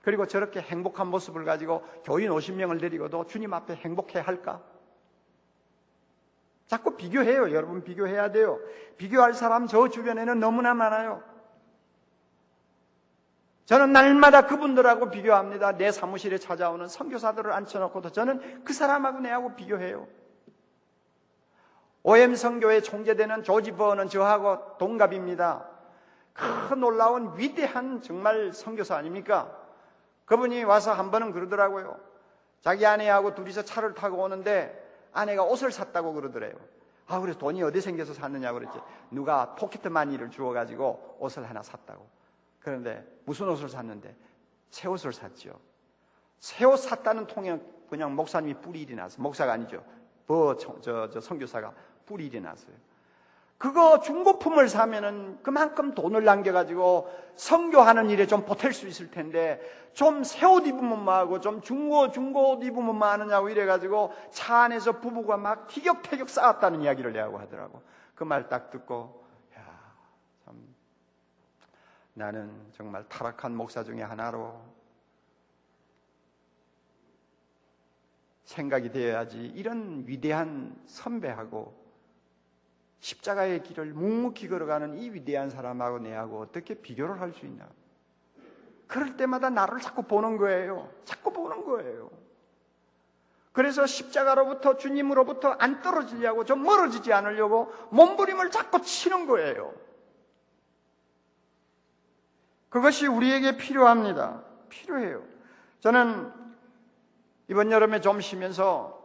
그리고 저렇게 행복한 모습을 가지고 교인 50명을 데리고도 주님 앞에 행복해 할까? 자꾸 비교해요. 여러분, 비교해야 돼요. 비교할 사람 저 주변에는 너무나 많아요. 저는 날마다 그분들하고 비교합니다. 내 사무실에 찾아오는 선교사들을 앉혀놓고도 저는 그 사람하고 내하고 비교해요. OM 선교회 총재되는 조지 버는 저하고 동갑입니다. 그 놀라운 위대한 정말 선교사 아닙니까? 그분이 와서 한 번은 그러더라고요. 자기 아내하고 둘이서 차를 타고 오는데 아내가 옷을 샀다고 그러더래요. 그래서 돈이 어디 생겨서 샀느냐고 그랬지. 누가 포켓머니를 주워가지고 옷을 하나 샀다고. 그런데 무슨 옷을 샀는데? 새 옷을 샀죠. 새 옷 샀다는 통에 그냥 목사님이 뿔이 일이 났어요. 목사가 아니죠. 선교사가 뿔이 일이 났어요. 그거 중고품을 사면은 그만큼 돈을 남겨가지고 선교하는 일에 좀 보탤 수 있을 텐데, 좀 새 옷 입으면 뭐하고 좀 중고 옷 입으면 뭐 하느냐고 이래가지고 차 안에서 부부가 막 티격태격 싸웠다는 이야기를 내하고 하더라고. 그 말 딱 듣고, 참 나는 정말 타락한 목사 중에 하나로 생각이 되어야지. 이런 위대한 선배하고 십자가의 길을 묵묵히 걸어가는 이 위대한 사람하고 내하고 어떻게 비교를 할 수 있나? 그럴 때마다 나를 자꾸 보는 거예요. 자꾸 보는 거예요. 그래서 십자가로부터, 주님으로부터 안 떨어지려고, 좀 멀어지지 않으려고 몸부림을 자꾸 치는 거예요. 그것이 우리에게 필요합니다. 필요해요. 저는 이번 여름에 좀 쉬면서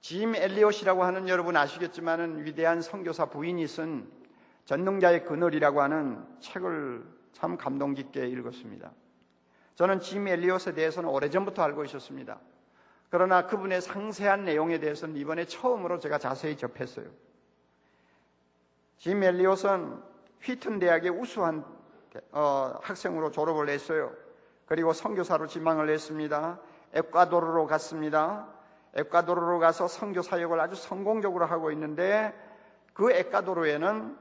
짐 엘리엇이라고 하는, 여러분 아시겠지만은 위대한 선교사 부인이 쓴 전능자의 그늘이라고 하는 책을 참 감동 깊게 읽었습니다. 저는 짐 엘리엇에 대해서는 오래전부터 알고 있었습니다. 그러나 그분의 상세한 내용에 대해서는 이번에 처음으로 제가 자세히 접했어요. 짐 엘리엇은 휘튼 대학의 우수한 학생으로 졸업을 했어요. 그리고 선교사로 지망을 했습니다. 에콰도르로 갔습니다. 에콰도르로 가서 선교 사역을 아주 성공적으로 하고 있는데, 그 에콰도르에는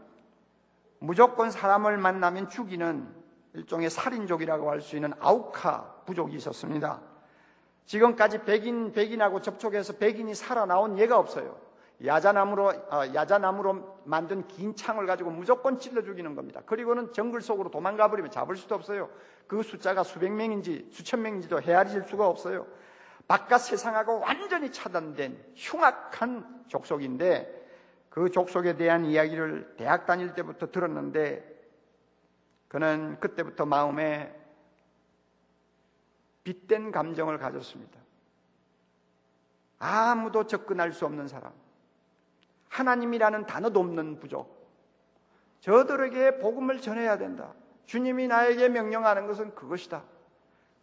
무조건 사람을 만나면 죽이는 일종의 살인족이라고 할 수 있는 아우카 부족이 있었습니다. 지금까지 백인하고 접촉해서 백인이 살아나온 예가 없어요. 야자나무로 만든 긴 창을 가지고 무조건 찔러 죽이는 겁니다. 그리고는 정글 속으로 도망가 버리면 잡을 수도 없어요. 그 숫자가 수백 명인지 수천 명인지도 헤아릴 수가 없어요. 바깥 세상하고 완전히 차단된 흉악한 족속인데, 그 족속에 대한 이야기를 대학 다닐 때부터 들었는데, 그는 그때부터 마음에 빗된 감정을 가졌습니다. 아무도 접근할 수 없는 사람, 하나님이라는 단어도 없는 부족, 저들에게 복음을 전해야 된다. 주님이 나에게 명령하는 것은 그것이다.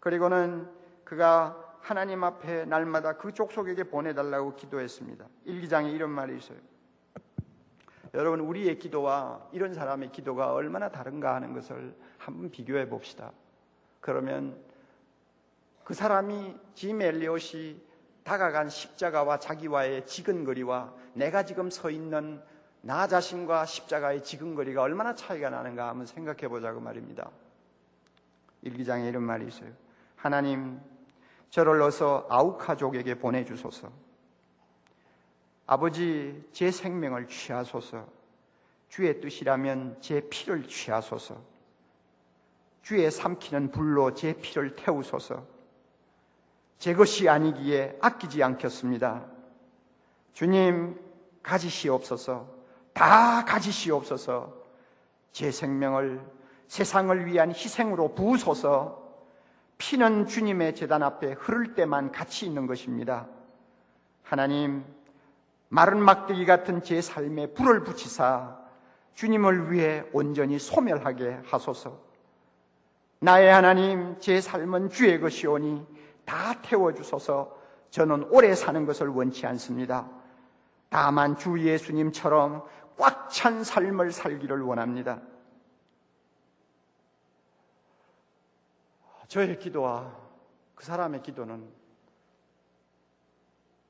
그리고는 그가 하나님 앞에 날마다 그 족속에게 보내달라고 기도했습니다. 일기장에 이런 말이 있어요. 여러분, 우리의 기도와 이런 사람의 기도가 얼마나 다른가 하는 것을 한번 비교해 봅시다. 그러면 그 사람이, 짐 엘리엇이 다가간 십자가와 자기와의 지근거리와 내가 지금 서 있는 나 자신과 십자가의 지근거리가 얼마나 차이가 나는가 한번 생각해 보자고 말입니다. 일기장에 이런 말이 있어요. 하나님, 저를 어서 아우카족에게 보내주소서. 아버지, 제 생명을 취하소서. 주의 뜻이라면 제 피를 취하소서. 주의 삼키는 불로 제 피를 태우소서. 제 것이 아니기에 아끼지 않겠습니다. 주님, 가지시옵소서. 다 가지시옵소서. 제 생명을 세상을 위한 희생으로 부으소서. 피는 주님의 제단 앞에 흐를 때만 가치 있는 것입니다. 하나님, 마른 막대기 같은 제 삶에 불을 붙이사 주님을 위해 온전히 소멸하게 하소서. 나의 하나님, 제 삶은 주의 것이오니 다 태워주소서. 저는 오래 사는 것을 원치 않습니다. 다만 주 예수님처럼 꽉 찬 삶을 살기를 원합니다. 저의 기도와 그 사람의 기도는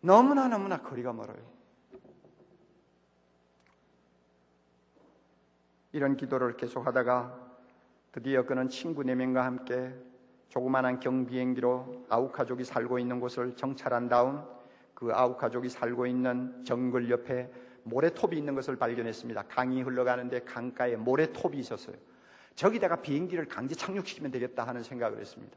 너무나 거리가 멀어요. 이런 기도를 계속하다가 드디어 그는 친구 4명과 함께 조그만한 경비행기로 아욱 가족이 살고 있는 곳을 정찰한 다음 그 아욱 가족이 살고 있는 정글 옆에 모래톱이 있는 것을 발견했습니다. 강이 흘러가는데 강가에 모래톱이 있었어요. 저기다가 비행기를 강제 착륙시키면 되겠다 하는 생각을 했습니다.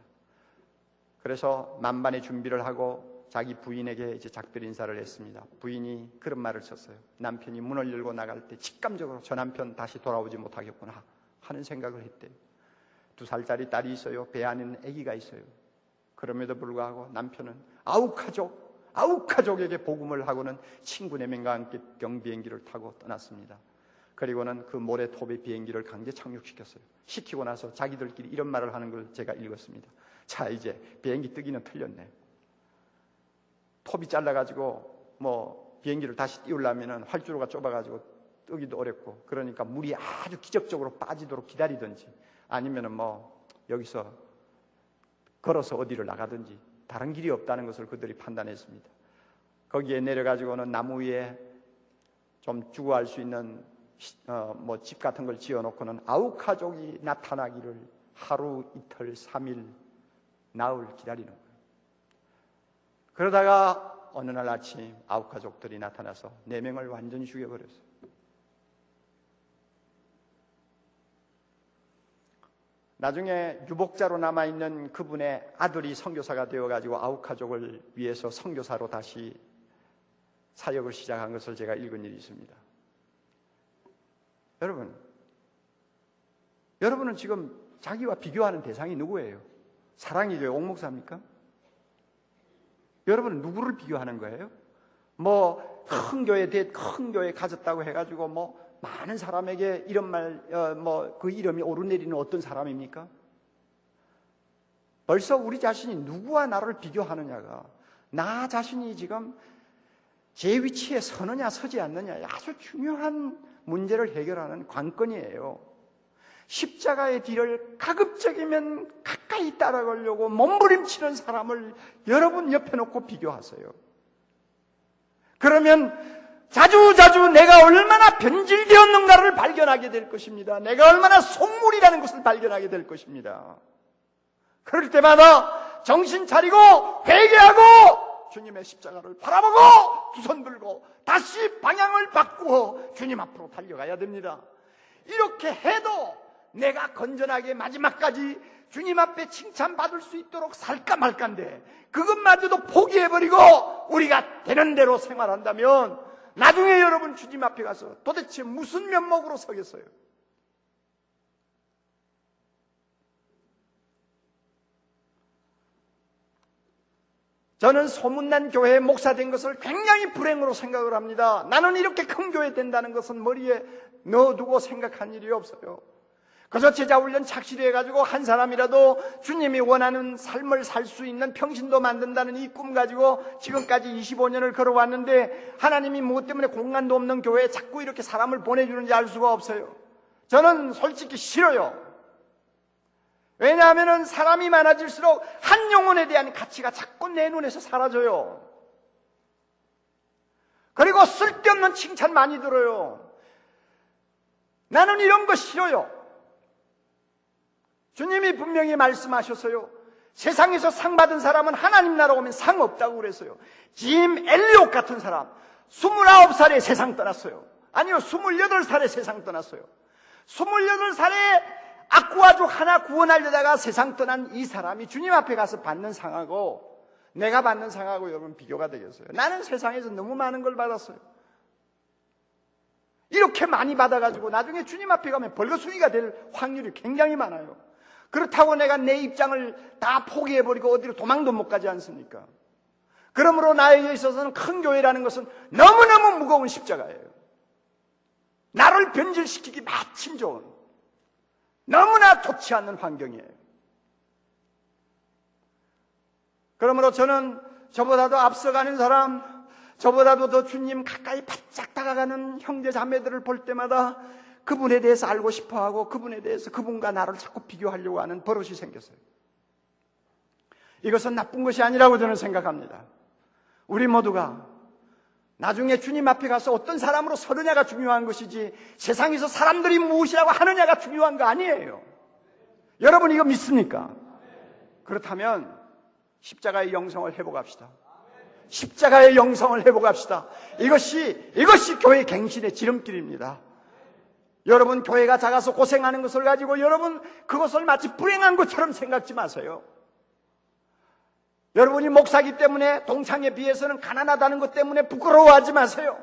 그래서 만반의 준비를 하고 자기 부인에게 이제 작별 인사를 했습니다. 부인이 그런 말을 썼어요. 남편이 문을 열고 나갈 때 직감적으로 저 남편 다시 돌아오지 못하겠구나 하는 생각을 했대요. 2살짜리 딸이 있어요. 배 안에는 아기가 있어요. 그럼에도 불구하고 남편은 아욱 가족에게 복음을 하고는 친구 4명과 함께 경비행기를 타고 떠났습니다. 그리고는 그 모래톱의 비행기를 강제 착륙시켰어요. 시키고 나서 자기들끼리 이런 말을 하는 걸 제가 읽었습니다. 자, 이제 비행기 뜨기는 틀렸네. 톱이 잘라가지고 비행기를 다시 띄우려면 활주로가 좁아가지고 뜨기도 어렵고, 그러니까 물이 아주 기적적으로 빠지도록 기다리든지 아니면은 여기서 걸어서 어디를 나가든지 다른 길이 없다는 것을 그들이 판단했습니다. 거기에 내려가지고는 나무 위에 좀 주거할 수 있는 집 같은 걸 지어놓고는 아욱 가족이 나타나기를 하루, 이틀, 3일, 나흘 기다리는 거예요. 그러다가 어느 날 아침 아욱 가족들이 나타나서 4명을 완전히 죽여버렸어요. 나중에 유복자로 남아있는 그분의 아들이 선교사가 되어가지고 아욱 가족을 위해서 선교사로 다시 사역을 시작한 것을 제가 읽은 일이 있습니다. 여러분은 지금 자기와 비교하는 대상이 누구예요? 사랑이교회 옥목사입니까? 여러분은 누구를 비교하는 거예요? 큰 교회 가졌다고 해가지고 많은 사람에게 이런 그 이름이 오르내리는 어떤 사람입니까? 벌써 우리 자신이 누구와 나를 비교하느냐가 나 자신이 지금 제 위치에 서느냐 서지 않느냐 아주 중요한 문제를 해결하는 관건이에요. 십자가의 뒤를 가급적이면 가까이 따라가려고 몸부림치는 사람을 여러분 옆에 놓고 비교하세요. 그러면 자주 내가 얼마나 변질되었는가를 발견하게 될 것입니다. 내가 얼마나 속물이라는 것을 발견하게 될 것입니다. 그럴 때마다 정신 차리고 회개하고 주님의 십자가를 바라보고 두 손 들고 다시 방향을 바꾸어 주님 앞으로 달려가야 됩니다. 이렇게 해도 내가 건전하게 마지막까지 주님 앞에 칭찬받을 수 있도록 살까 말까인데 그것마저도 포기해버리고 우리가 되는 대로 생활한다면 나중에 여러분 주님 앞에 가서 도대체 무슨 면목으로 서겠어요? 저는 소문난 교회에 목사 된 것을 굉장히 불행으로 생각을 합니다. 나는 이렇게 큰 교회 된다는 것은 머리에 넣어두고 생각한 일이 없어요. 그래서 제자훈련 착실히 해가지고 한 사람이라도 주님이 원하는 삶을 살 수 있는 평신도 만든다는 이 꿈 가지고 지금까지 25년을 걸어왔는데 하나님이 무엇 때문에 공간도 없는 교회에 자꾸 이렇게 사람을 보내주는지 알 수가 없어요. 저는 솔직히 싫어요. 왜냐하면 사람이 많아질수록 한 영혼에 대한 가치가 자꾸 내 눈에서 사라져요. 그리고 쓸데없는 칭찬 많이 들어요. 나는 이런 거 싫어요. 주님이 분명히 말씀하셨어요. 세상에서 상 받은 사람은 하나님 나라 오면 상 없다고 그랬어요. 짐 엘리옥 같은 사람 29살에 세상 떠났어요. 아니요, 28살에 세상 떠났어요. 28살에 악구가족 하나 구원하려다가 세상 떠난 이 사람이 주님 앞에 가서 받는 상하고 내가 받는 상하고 여러분 비교가 되겠어요? 나는 세상에서 너무 많은 걸 받았어요. 이렇게 많이 받아가지고 나중에 주님 앞에 가면 벌거숭이가 될 확률이 굉장히 많아요. 그렇다고 내가 내 입장을 다 포기해버리고 어디로 도망도 못 가지 않습니까? 그러므로 나에게 있어서는 큰 교회라는 것은 너무너무 무거운 십자가예요. 나를 변질시키기 마침 좋은 너무나 좋지 않는 환경이에요. 그러므로 저는 저보다도 앞서가는 사람, 저보다도 더 주님 가까이 바짝 다가가는 형제 자매들을 볼 때마다 그분에 대해서 알고 싶어하고 그분에 대해서 그분과 나를 자꾸 비교하려고 하는 버릇이 생겼어요. 이것은 나쁜 것이 아니라고 저는 생각합니다. 우리 모두가 나중에 주님 앞에 가서 어떤 사람으로 서느냐가 중요한 것이지 세상에서 사람들이 무엇이라고 하느냐가 중요한 거 아니에요. 여러분 이거 믿습니까? 그렇다면 십자가의 영성을 회복합시다. 십자가의 영성을 회복합시다. 이것이 교회 갱신의 지름길입니다. 여러분 교회가 작아서 고생하는 것을 가지고 여러분 그것을 마치 불행한 것처럼 생각지 마세요. 여러분이 목사기 때문에 동창에 비해서는 가난하다는 것 때문에 부끄러워하지 마세요.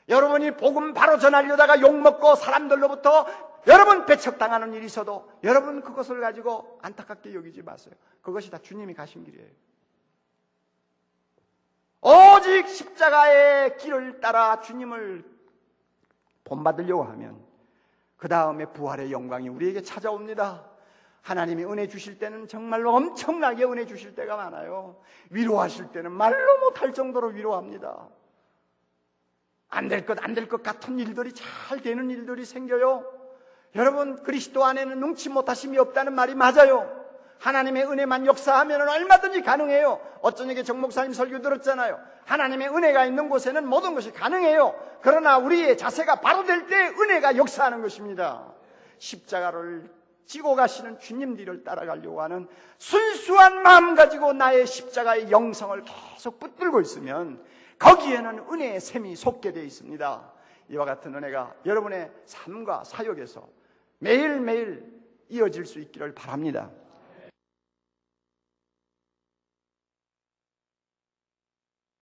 여러분이 복음 바로 전하려다가 욕먹고 사람들로부터 여러분 배척당하는 일이 있어도 여러분 그것을 가지고 안타깝게 여기지 마세요. 그것이 다 주님이 가신 길이에요. 오직 십자가의 길을 따라 주님을 본받으려고 하면 그 다음에 부활의 영광이 우리에게 찾아옵니다. 하나님이 은혜 주실 때는 정말로 엄청나게 은혜 주실 때가 많아요. 위로하실 때는 말로 못할 정도로 위로합니다. 안 될 것 같은 일들이 잘 되는 일들이 생겨요. 여러분 그리스도 안에는 능치 못하심이 없다는 말이 맞아요. 하나님의 은혜만 역사하면 얼마든지 가능해요. 어쩌니게 정 목사님 설교 들었잖아요. 하나님의 은혜가 있는 곳에는 모든 것이 가능해요. 그러나 우리의 자세가 바로 될 때 은혜가 역사하는 것입니다. 십자가를 지고 가시는 주님 뒤를 따라가려고 하는 순수한 마음 가지고 나의 십자가의 영성을 계속 붙들고 있으면 거기에는 은혜의 샘이 솟게 되어 있습니다. 이와 같은 은혜가 여러분의 삶과 사역에서 매일매일 이어질 수 있기를 바랍니다.